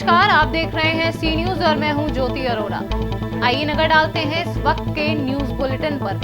नमस्कार, आप देख रहे हैं सी न्यूज और मैं हूं ज्योति अरोड़ा। आइए नजर डालते हैं इस वक्त के न्यूज बुलेटिन पर।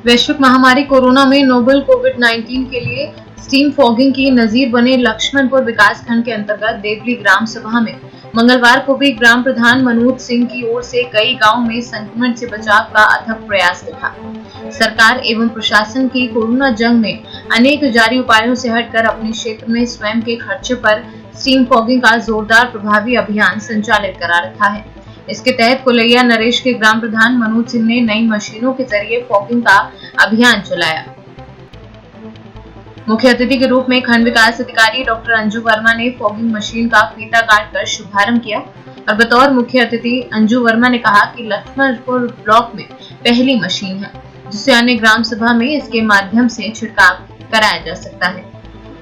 वैश्विक महामारी कोरोना में नोबल कोविड-19 के लिए स्टीम फॉगिंग की नजीर बने लक्ष्मणपुर विकासखंड के अंतर्गत देवली ग्राम सभा में मंगलवार को भी ग्राम प्रधान मनोज सिंह की ओर से कई गांव में संक्रमण से बचाव का अथक प्रयास दिखा। सरकार एवं प्रशासन की कोरोना जंग में अनेक जारी उपायों से हटकर अपने क्षेत्र में स्वयं के खर्चे पर स्टीम फॉगिंग का जोरदार प्रभावी अभियान संचालित करा रखा है। इसके तहत कुलैया नरेश के ग्राम प्रधान मनोज सिंह ने नई मशीनों के जरिए फॉगिंग का अभियान चलाया। मुख्य अतिथि के रूप में खंड विकास अधिकारी डॉक्टर अंजू वर्मा ने फॉगिंग मशीन का फीता काटकर शुभारंभ किया और बतौर मुख्य अतिथि अंजू वर्मा ने कहा कि लक्ष्मणपुर ब्लॉक में पहली मशीन है जिसे अन्य ग्राम सभा में इसके माध्यम से छिड़काव कराया जा सकता है।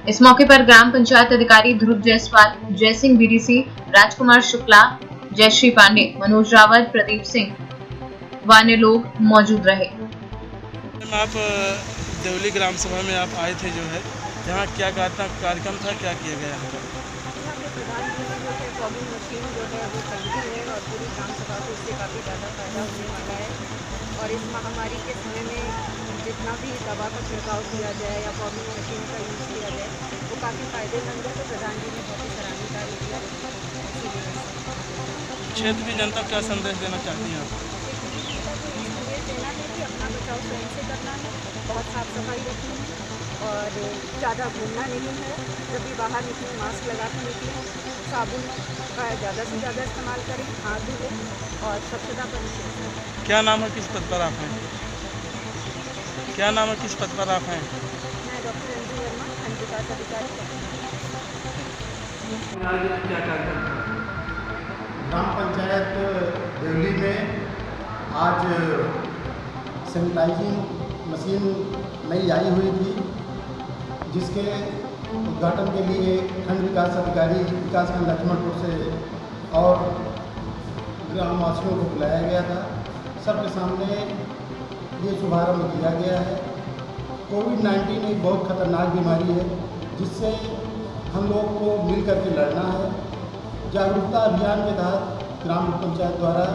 इस मौके पर ग्राम पंचायत अधिकारी ध्रुव जायसवाल, जयसिंह बीडीसी, राजकुमार शुक्ला, जयश्री पांडे, मनोज रावत, प्रदीप सिंह व अन्य लोग मौजूद रहे। आप देवली ग्राम सभा में आप आए थे, जो है यहाँ क्या कार्यक्रम था, क्या किया गया है? फॉगिंग मशीन जो है वो खरीदी है और पूरी ग्राम सभा को इससे काफ़ी ज़्यादा फायदा होने वाला है। और इस महामारी के समय में जितना भी दवा का छिड़काव किया जाए या फॉगिंग मशीन का यूज़ किया जाए वो काफ़ी फायदेमंद है। तो प्रधान जी ने बहुत ही सराहनीय कार्य किया। क्षेत्र की जनता को क्या संदेश देना चाहती हैं आप? संदेश देना है कि अपना बचाव स्वयं से करना है, बहुत साफ सफाई रखनी है और ज़्यादा घूमना नहीं है। जब भी बाहर निकलें मास्क लगा कर निकलें, साबुन का ज़्यादा से ज़्यादा इस्तेमाल करें, हाथ धोएं और स्वच्छता पर विशेष करें। क्या नाम है, किस पद पर आप हैं? क्या नाम है, किस पद पर आप हैं? मैं डॉक्टर अंजू वर्मा, खंड विकास अधिकारी। क्या कार्यक्रम था? ग्राम पंचायत देवली में आज सैनिटाइजिंग मशीन नई आई हुई थी, जिसके उद्घाटन के लिए खंड विकास अधिकारी विकासखंड लक्ष्मणपुर से और ग्रामवासियों को बुलाया गया था। सबके सामने ये शुभारंभ किया गया है। कोविड-19 एक बहुत खतरनाक बीमारी है जिससे हम लोग को मिल करके लड़ना है। जागरूकता अभियान के तहत ग्राम पंचायत द्वारा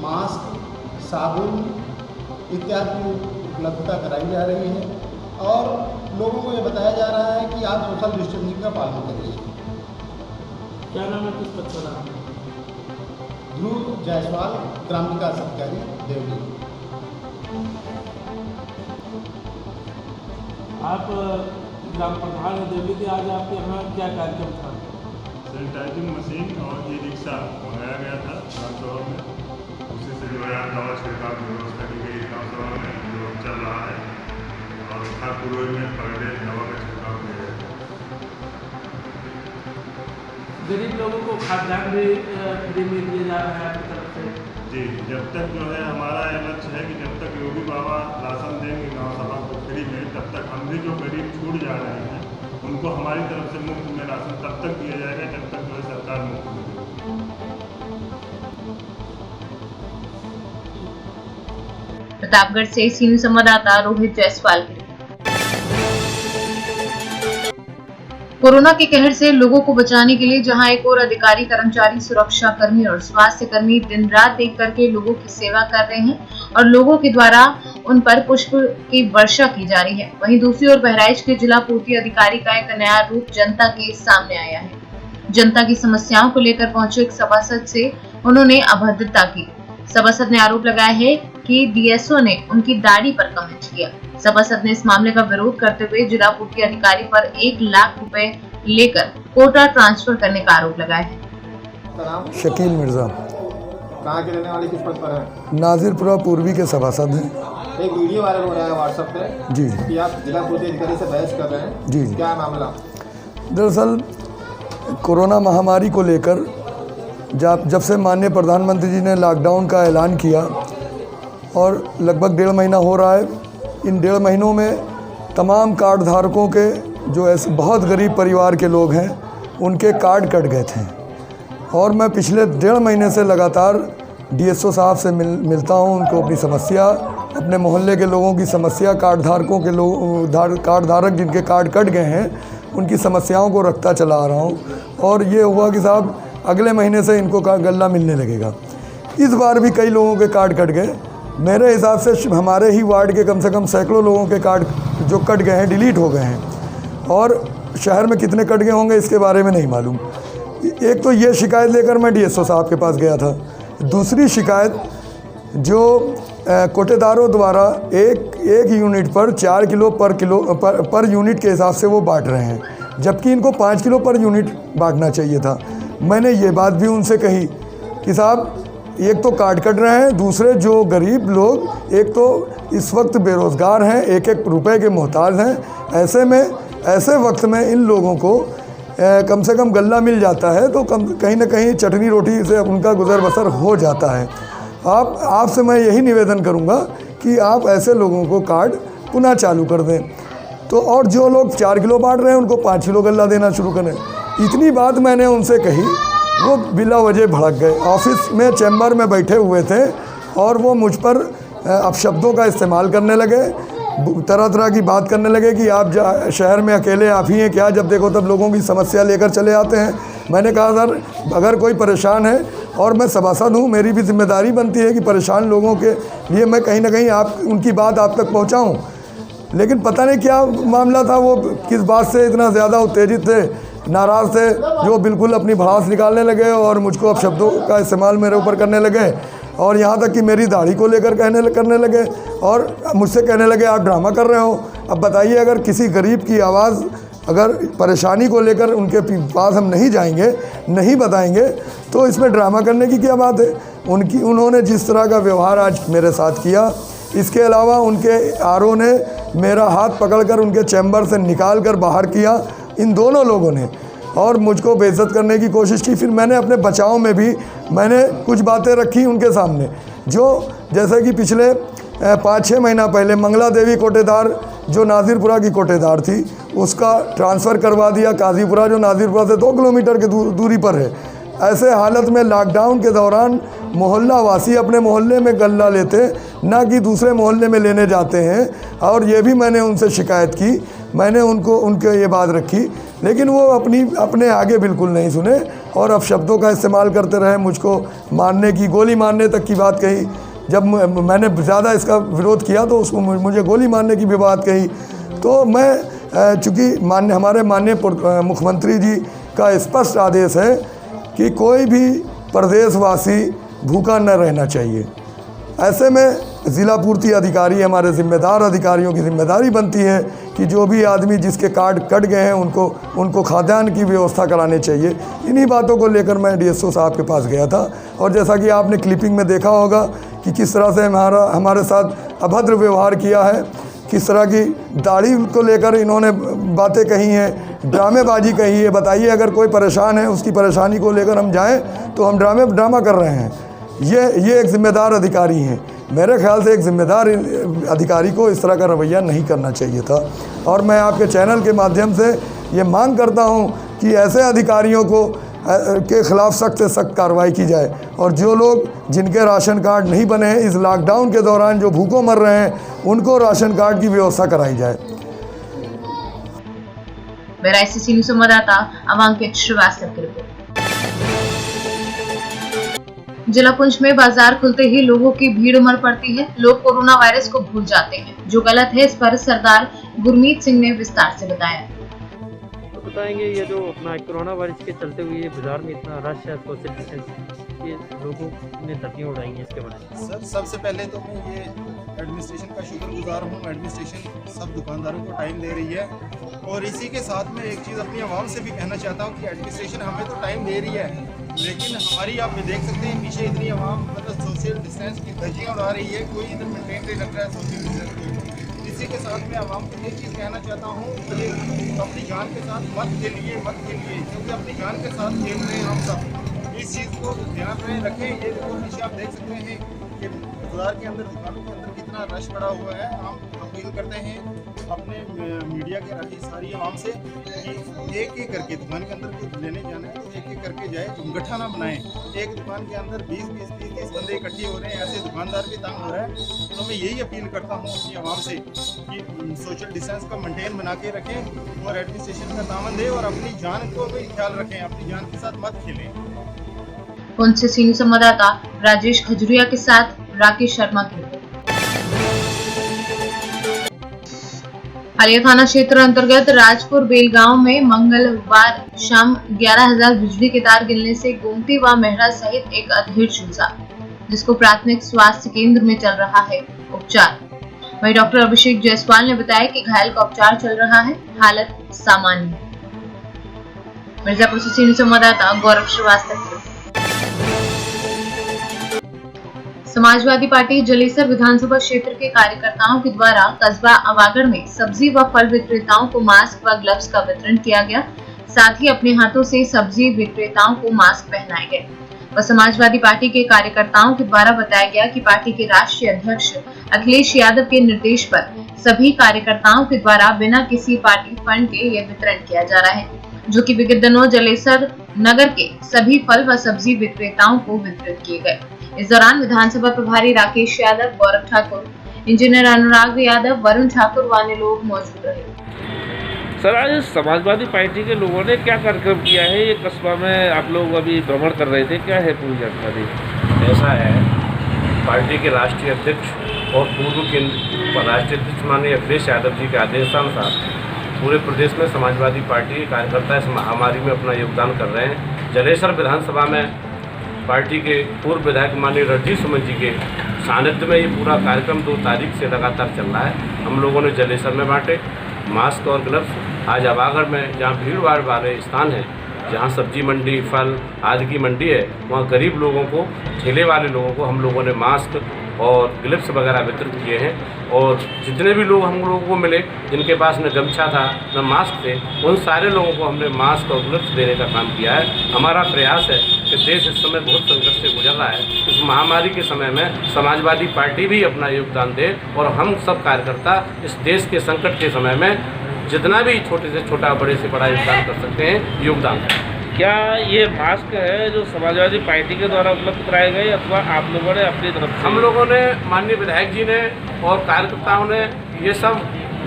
मास्क, साबुन इत्यादि की उपलब्धता कराई जा रही है और लोगों को ये बताया जा रहा है कि आप सोशल डिस्टेंसिंग का पालन करिए। क्या नाम है, किस पद पर आप हैं? ध्रुव जायसवाल, ग्राम विकास अधिकारी देवली। आप ग्राम प्रधान देवली के, आज आपके यहाँ क्या कार्यक्रम था? सैनिटाइजिंग मशीन और ई रिक्शा मंगाया गया था ग्राम सभा में। उसी से जो है दवा छिड़काव की व्यवस्था की गई ग्राम सभा में, जो चल रहा है और हर पूर्व में पर डे दवा का छिड़काव किया जाएगा। गरीब लोगों को खाद्यान्न भी फ्री में दिया जा रहा है आपकी तरफ से? जी, जब तक जो है हमारा यह लक्ष्य है कि जब तक योगी बाबा राशन देंगे गाँव सभा को फ्री में, तब तक हम भी जो गरीब छूट जा रहे हैं उनको हमारी तरफ से मुफ्त में राशन तब तक दिया जाएगा जब तक जो है सरकार मुफ्त में देगी। प्रतापगढ़ से सीनियर संवाददाता रोहित जायसवाल की रिपोर्ट। कोरोना के कहर से लोगों को बचाने के लिए जहां एक और अधिकारी, कर्मचारी, सुरक्षा कर्मी और स्वास्थ्य कर्मी दिन रात एक करके लोगों की सेवा कर रहे हैं और लोगों के द्वारा उन पर पुष्प की वर्षा की जा रही है, वहीं दूसरी ओर बहराइच के जिला पूर्ति अधिकारी का एक नया रूप जनता के सामने आया है। जनता की समस्याओं को लेकर पहुंचे एक सभासद से उन्होंने अभद्रता की। सभासद ने आरोप लगाया है कि डीएसओ ने उनकी दाढ़ी पर कमेंट किया। सभासद ने इस मामले का विरोध करते हुए जिला पूर्ति अधिकारी पर 1 लाख रुपए लेकर कोटा ट्रांसफर करने का आरोप लगाया है। शकील मिर्जा, कहाँ के रहने वाले, किस पद पर है? नाजिरपुरा पूर्वी के सभासद हैं। एक वीडियो वायरल हो रहा है व्हाट्सएप पे जी कि आप जिला पूर्ति अधिकारी से बहस कर रहे हैं। जी, क्या मामला? दरअसल कोरोना महामारी को लेकर जब से माननीय प्रधानमंत्री जी ने लॉकडाउन का ऐलान किया और लगभग 1.5 महीना हो रहा है, इन 1.5 महीनों में तमाम कार्ड धारकों के, जो ऐसे बहुत गरीब परिवार के लोग हैं, उनके कार्ड कट गए थे और मैं पिछले 1.5 महीने से लगातार डीएसओ साहब से मिलता हूं, उनको अपनी समस्या, अपने मोहल्ले के लोगों की समस्या, कार्ड धारकों के कार्ड धारक जिनके कार्ड कट गए हैं उनकी समस्याओं को रखता चला आ रहा हूँ। और ये हुआ कि साहब अगले महीने से इनको गल्ला मिलने लगेगा। इस बार भी कई लोगों के कार्ड कट गए। मेरे हिसाब से हमारे ही वार्ड के कम से कम सैकड़ों लोगों के कार्ड जो कट गए हैं डिलीट हो गए हैं, और शहर में कितने कट गए होंगे इसके बारे में नहीं मालूम। एक तो ये शिकायत लेकर मैं डीएसओ साहब के पास गया था। दूसरी शिकायत जो कोटेदारों द्वारा एक यूनिट पर 4 किलो पर यूनिट के हिसाब से वो बांट रहे हैं, जबकि इनको 5 किलो पर यूनिट बांटना चाहिए था। मैंने ये बात भी उनसे कही कि साहब एक तो कार्ड कट रहे हैं, दूसरे जो गरीब लोग एक तो इस वक्त बेरोज़गार हैं, एक एक रुपए के मोहताज हैं। ऐसे वक्त में इन लोगों को कम से कम गल्ला मिल जाता है तो कहीं ना कहीं चटनी रोटी से उनका गुजर बसर हो जाता है। आपसे मैं यही निवेदन करूंगा कि आप ऐसे लोगों को कार्ड पुनः चालू कर दें। तो और जो लोग 4 किलो बांट रहे हैं उनको 5 किलो गल्ला देना शुरू करें। इतनी बात मैंने उनसे कही, वो बिला वजह भड़क गए। ऑफिस में चैम्बर में बैठे हुए थे और वो मुझ पर अपशब्दों का इस्तेमाल करने लगे, तरह तरह की बात करने लगे कि आप शहर में अकेले आप ही हैं क्या, जब देखो तब लोगों की समस्या लेकर चले आते हैं। मैंने कहा सर अगर कोई परेशान है और मैं सभासद हूँ, मेरी भी जिम्मेदारी बनती है कि परेशान लोगों के लिए मैं कहीं ना कहीं उनकी बात आप तक पहुँचाऊँ। लेकिन पता नहीं क्या मामला था, वो किस बात से इतना ज़्यादा उत्तेजित थे, नाराज़ थे, जो बिल्कुल अपनी भड़ास निकालने लगे और मुझको अपशब्दों का इस्तेमाल मेरे ऊपर करने लगे। और यहाँ तक कि मेरी दाढ़ी को लेकर करने लगे और मुझसे कहने लगे आप ड्रामा कर रहे हो। अब बताइए, अगर किसी गरीब की आवाज़ अगर परेशानी को लेकर उनके पास हम नहीं जाएंगे, नहीं बताएंगे, तो इसमें ड्रामा करने की क्या बात है। उन्होंने जिस तरह का व्यवहार आज मेरे साथ किया, इसके अलावा उनके आरओ ने मेरा हाथ पकड़कर उनके चैम्बर से निकाल कर बाहर किया, इन दोनों लोगों ने, और मुझको बेइज्जत करने की कोशिश की। फिर मैंने अपने बचाव में भी मैंने कुछ बातें रखी उनके सामने, जो जैसे कि पिछले 5-6 महीना पहले मंगला देवी कोटेदार जो नाज़िरपुरा की कोटेदार थी, उसका ट्रांसफ़र करवा दिया काजीपुरा, जो नाज़िरपुरा से 2 किलोमीटर की दूरी पर है। ऐसे हालत में लॉकडाउन के दौरान मोहल्ला वासी अपने मोहल्ले में गल्ला लेते, ना कि दूसरे मोहल्ले में लेने जाते हैं। और ये भी मैंने उनसे शिकायत की, मैंने उनके ये बात रखी, लेकिन वो अपने आगे बिल्कुल नहीं सुने और अपशब्दों का इस्तेमाल करते रहे। मुझको मारने की, गोली मारने तक की बात कही। जब मैंने ज़्यादा इसका विरोध किया तो उसको मुझे गोली मारने की भी बात कही। तो मैं चूँकि हमारे माननीय मुख्यमंत्री जी का स्पष्ट आदेश है कि कोई भी प्रदेशवासी भूखा न रहना चाहिए। ऐसे में ज़िला पूर्ति अधिकारी, हमारे ज़िम्मेदार अधिकारियों की ज़िम्मेदारी बनती है कि जो भी आदमी जिसके कार्ड कट गए हैं उनको खाद्यान्न की व्यवस्था करानी चाहिए। इन्हीं बातों को लेकर मैं डीएसओ साहब के पास गया था। और जैसा कि आपने क्लिपिंग में देखा होगा कि किस तरह से हमारे साथ अभद्र व्यवहार किया है, किस तरह की दाढ़ी को लेकर इन्होंने बातें कही हैं, ड्रामेबाजी कही है। बताइए, अगर कोई परेशान है, उसकी परेशानी को लेकर हम जाएं तो हम ड्रामा कर रहे हैं। ये एक ज़िम्मेदार अधिकारी हैं। मेरे ख्याल से एक ज़िम्मेदार अधिकारी को इस तरह का रवैया नहीं करना चाहिए था। और मैं आपके चैनल के माध्यम से ये मांग करता हूं कि ऐसे अधिकारियों के ख़िलाफ़ सख्त से सख्त कार्रवाई की जाए, और जो लोग जिनके राशन कार्ड नहीं बने हैं, इस लॉकडाउन के दौरान जो भूखों मर रहे हैं, उनको राशन कार्ड की व्यवस्था कराई जाए। मेरा ICC न्यूज़ संवाददाता अवांकित श्रीवास्तव की रिपोर्ट। जिला पुंछ में बाजार खुलते ही लोगों की भीड़ उमड़ पड़ती है। लोग कोरोना वायरस को भूल जाते हैं, जो गलत है। इस पर सरदार गुरमीत सिंह ने विस्तार से बताया। तो बताएंगे, ये जो अपना कोरोना वायरस के चलते हुए बाजार में इतना रश है, सोशल डिस्टेंस, ये लोगों ने धज्जियां उड़ाई हैं इसके बारे में। सर, सबसे पहले तो मैं ये एडमिनिस्ट्रेशन का शुक्रगुजार हूँ। एडमिनिस्ट्रेशन सब दुकानदारों को टाइम दे रही है, और इसी के साथ मैं एक चीज़ अपनी आवाम से भी कहना चाहता हूँ कि एडमिनिस्ट्रेशन हमें तो टाइम दे रही है, लेकिन हमारी आप देख सकते हैं पीछे इतनी आवाम मतलब सोशल डिस्टेंस की धज्जियाँ उड़ा रही है, कोई इधर मेंटेन नहीं रख रहा है सोशल डिस्टेंस को। इसी के साथ मैं आवाम को एक चीज़ कहना चाहता हूँ कि अपनी जान के साथ मत खेलिए, क्योंकि अपनी जान के साथ खेल रहे हैं हम सब। इस चीज़ को ध्यान में रखें। ये पीछे आप देख सकते हैं कि बाजार के अंदर, दुकानों के अंदर इतना रश पड़ा हुआ है, हम अपील करते हैं अपने मीडिया के राही सारी आवाम से कि एक एक करके दुकान के अंदर कुछ लेने जाना है तो एक एक करके जाए, झुमगठा ना बनाएं। एक दुकान के अंदर 20-30 बंदे इकट्ठे हो रहे हैं, ऐसे दुकानदार भी तंग हो रहा है। तो मैं यही अपील करता हूँ अपनी आवाम से कि सोशल डिस्टेंस का मेंटेन बना के रखें और एडमिनिस्ट्रेशन का दामन दें और अपनी जान को भी ख्याल रखें, अपनी जान के साथ मत खेलें। उनसे सीनियर संवाददाता राजेश खजुरिया के साथ राकेश शर्मा की रिपोर्ट। हालिया थाना क्षेत्र अंतर्गत राजपुर बेल गांव में मंगलवार शाम 11,000 बिजली के तार गिरने से गोमती व मेहरा सहित एक अधेड़ झुलसा, जिसको प्राथमिक स्वास्थ्य केंद्र में चल रहा है उपचार। वहीं डॉक्टर अभिषेक जायसवाल ने बताया कि घायल का उपचार चल रहा है, हालत सामान्य है। मिर्जापुर से सीनियर संवाददाता गौरव श्रीवास्तव। समाजवादी पार्टी जलेसर विधानसभा क्षेत्र के कार्यकर्ताओं के द्वारा कस्बा अवागढ़ में सब्जी व फल विक्रेताओं को मास्क व ग्लव्स का वितरण किया गया। साथ ही अपने हाथों से सब्जी विक्रेताओं को मास्क पहनाए गए। व समाजवादी पार्टी के कार्यकर्ताओं के द्वारा बताया गया कि पार्टी के राष्ट्रीय अध्यक्ष अखिलेश यादव के निर्देश पर सभी कार्यकर्ताओं के द्वारा बिना किसी पार्टी फंड के ये वितरण किया जा रहा है, जो कि विगत दिनों जलेसर नगर के सभी फल व सब्जी विक्रेताओं को वितरित किए गए। इस दौरान विधानसभा प्रभारी राकेश यादव, गौरव ठाकुर, इंजीनियर अनुराग यादव, वरुण ठाकुर व अन्य लोग मौजूद रहे। सर, आज समाजवादी पार्टी के लोगों ने क्या कार्यक्रम किया है? ये कस्बा में आप लोग अभी भ्रमण कर रहे थे, क्या है पूरी जानकारी? ऐसा है, पार्टी के राष्ट्रीय अध्यक्ष और पूर्व केंद्र राष्ट्रीय अध्यक्ष माननीय अखिलेश यादव जी के आदेशानुसार पूरे प्रदेश में समाजवादी पार्टी के कार्यकर्ता इस महामारी में अपना योगदान कर रहे हैं। जलेसर विधानसभा में पार्टी के पूर्व विधायक माननीय रणजीत सुमन जी के सानिध्य में ये पूरा कार्यक्रम 2 तारीख से लगातार चल रहा है। हम लोगों ने जलेसर में बांटे मास्क और ग्लव्स। आज अवागढ़ में जहाँ भीड़ भाड़ वाले स्थान है, जहाँ सब्जी मंडी, फल आदि की मंडी है, वहाँ गरीब लोगों को, ठेले वाले लोगों को हम लोगों ने मास्क और ग्लव्स वगैरह वितरित किए हैं। और जितने भी लोग हम लोगों को मिले जिनके पास न गमछा था न मास्क थे, उन सारे लोगों को हमने मास्क और ग्लव्स देने का काम किया है। हमारा प्रयास है कि देश इस समय बहुत संकट से गुजर रहा है, इस महामारी के समय में समाजवादी पार्टी भी अपना योगदान दे और हम सब कार्यकर्ता इस देश के संकट के समय में जितना भी छोटे से छोटा, बड़े से बड़ा योगदान कर सकते हैं, योगदान करें। क्या ये मास्क है जो समाजवादी पार्टी के द्वारा उपलब्ध कराए गए अथवा आप लोगों ने अपनी तरफ से? हम लोगों ने, माननीय विधायक जी ने और कार्यकर्ताओं ने ये सब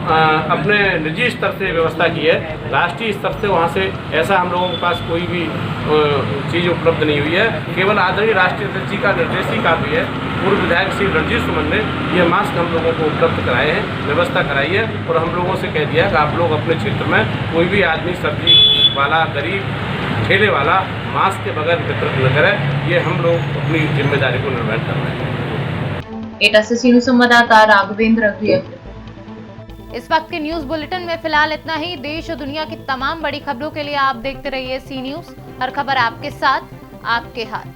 अपने निजी स्तर से व्यवस्था की है। राष्ट्रीय स्तर से वहाँ से ऐसा हम लोगों के पास कोई भी चीज़ उपलब्ध नहीं हुई है। केवल आदरणीय राष्ट्रीय अध्यक्ष जी का निर्देश ही काफ़ी है। पूर्व विधायक श्री रणजीत सुमन ने ये मास्क हम लोगों को उपलब्ध कराए हैं, व्यवस्था कराई है और हम लोगों से कह दिया कि आप लोग अपने क्षेत्र में कोई भी आदमी, सब्जी वाला, गरीब, ठेले वाला मास्क के बगैर वितरित न करे। ये हम लोग अपनी जिम्मेदारी को निर्वहन कर रहे हैं। एटा से सीनियर संवाददाता राघवेंद्र अग्रिया। इस वक्त के न्यूज बुलेटिन में फिलहाल इतना ही। देश और दुनिया की तमाम बड़ी खबरों के लिए आप देखते रहिए सी न्यूज। हर खबर आपके साथ, आपके हाथ।